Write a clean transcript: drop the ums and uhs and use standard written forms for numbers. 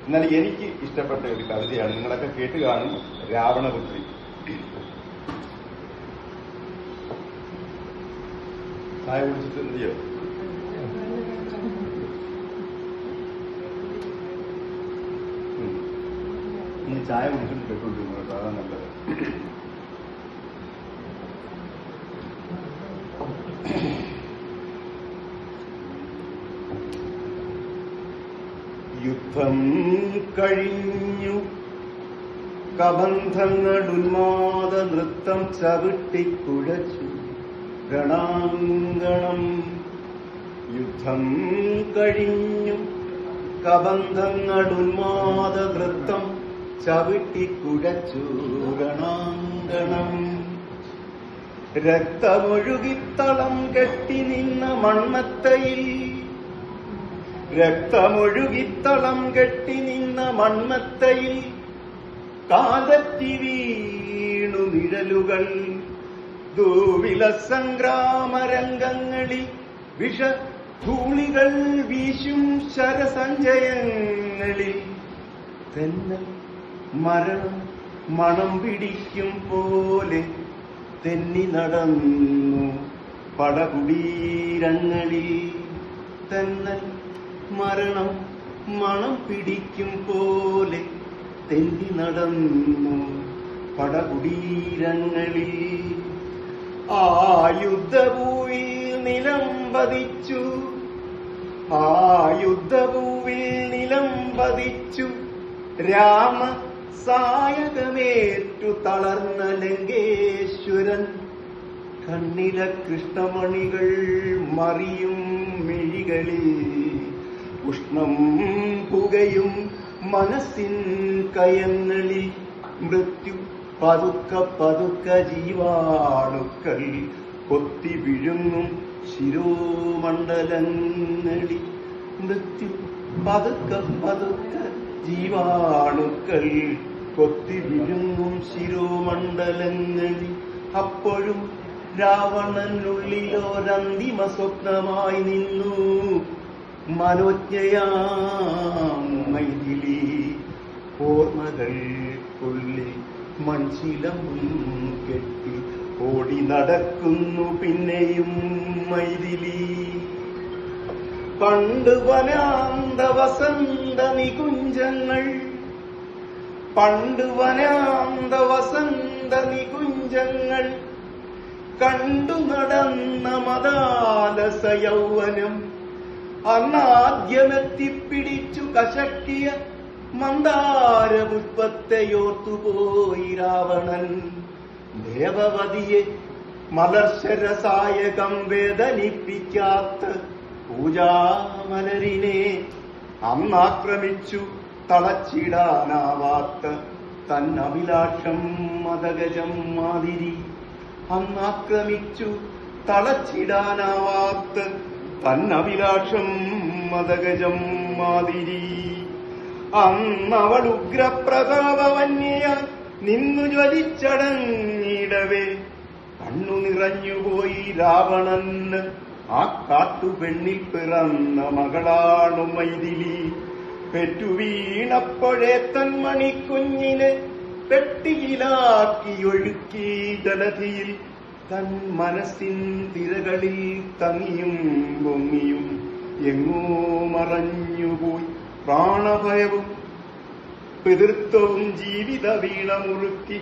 എന്നാൽ എനിക്ക് ഇഷ്ടപ്പെട്ട ഒരു കവിതയാണ്, നിങ്ങളൊക്കെ കേട്ട് കാണും, രാവണപുത്രി. ചായ കുടിച്ചിട്ട് എന്തിയോ? ഇനി ചായ കുടിച്ചിട്ട് കേട്ടോണ്ടിരുന്നു കേട്ടോ, അതാണ് നല്ലത്. യുദ്ധം കഴിഞ്ഞു കബന്ധങ്ങളുന്മാദ നൃത്തം ചവിട്ടിക്കുഴച്ചു രണാങ്കണം. യുദ്ധം കഴിഞ്ഞു കബന്ധങ്ങളുന്മാദ നൃത്തം ചവിട്ടിക്കുഴച്ചു രണാങ്കണം. രക്തമൊഴുകിത്തളം കെട്ടി നിന്ന മൺമത്തയിൽ, രക്തമൊഴുകിത്തളം കെട്ടി നിന്ന മൺമത്തയിൽ കാലറ്റി വീണു നിഴലുകൾ. ദൂവില സംഗ്രാമരംഗങ്ങളിൽ വിഷധൂളികൾ വീശും ശരസഞ്ചയങ്ങളിൽ തെന്നൽ മരണം മണം പിടിക്കും പോലെ തെന്നി നടന്നു പടകുടീരങ്ങളിൽ. തെന്നൽ മരണം മണം പിടിക്കും പോലെ തെന്നി നടന്നു പടകുടീരങ്ങളിൽ. ആ യുദ്ധഭൂവിൽ നിലം പതിച്ചു, ആ യുദ്ധഭൂവിൽ നിലം പതിച്ചു രാമ സായകമേറ്റു തളർന്ന ലങ്കേശ്വരൻ. കണ്ണില കൃഷ്ണമണികൾ മറിയും മിഴികളിൽ ഉഷ്ണം പുകയും മനസ്സിൻ കയങ്ങളിൽ. മൃത്യു പതുക്ക പതുക്ക ജീവാണുക്കൾ കൊത്തി വിഴുങ്ങും ശിരോമണ്ഡലങ്ങളിൽ. മൃത്യു പതുക്ക പതുക്ക ജീവാണുക്കൾ കൊത്തി വിഴുങ്ങും ശിരോമണ്ഡലങ്ങളിൽ. അപ്പോഴും രാവണനുള്ളിലൊരന്തിമ സ്വപ്നമായി നിന്നു മനോജ്ഞയാം മൈഥിലി. ഓർമ്മകൾക്കുള്ളിൽ മൺശിലം കെട്ടി ഓടി നടക്കുന്നു പിന്നെയും മൈഥിലി. പണ്ട് വനാന്ത വസന്ത നികുഞ്ചങ്ങൾ, പണ്ട് വനാന്ത വസന്ത നികുഞ്ചങ്ങൾ കണ്ടു നടന്ന മദാലസ യൗവനം. അന്നാദ്യമെത്തിപ്പിടിച്ചു കശക്കിയ മന്ദാരപുഷ്പത്തെയോർത്തുപോയി രാവണൻ. ദേവവതിയെ മലർശരസായകം വേദനിപ്പിക്കാത്ത പൂജാമലരിനെ അന്നാക്രമിച്ചു തളച്ചിടാനാവാത്ത തന്നഭിലാഷം മദഗജം മാതിരി. അന്നാക്രമിച്ചു തളച്ചിടാനാവാത്ത തന്നഭിലാഷം മദഗജം മാതിരി. അന്നവൾ ഉഗ്രപ്രതാപവന്യ നിന്നു ജ്വലിച്ചടങ്ങിടവേ കണ്ണു നിറഞ്ഞുപോയി രാവണന്. ആ കാട്ടുപെണ്ണിൽ പിറന്ന മകളാണു മൈഥിലി. പെറ്റുവീണപ്പോഴേ തന്മണിക്കുഞ്ഞിനെ പെട്ടിയിലാക്കി ഒഴുക്കി ജലധിയിൽ. തൻ മനസ്സിൻ തിരകളിൽ തങ്ങിയും പൊങ്ങിയും എങ്ങോ മറഞ്ഞുപോയി പ്രാണഭയവും പിതൃത്വവും ജീവിത വീണ മുറുക്കി.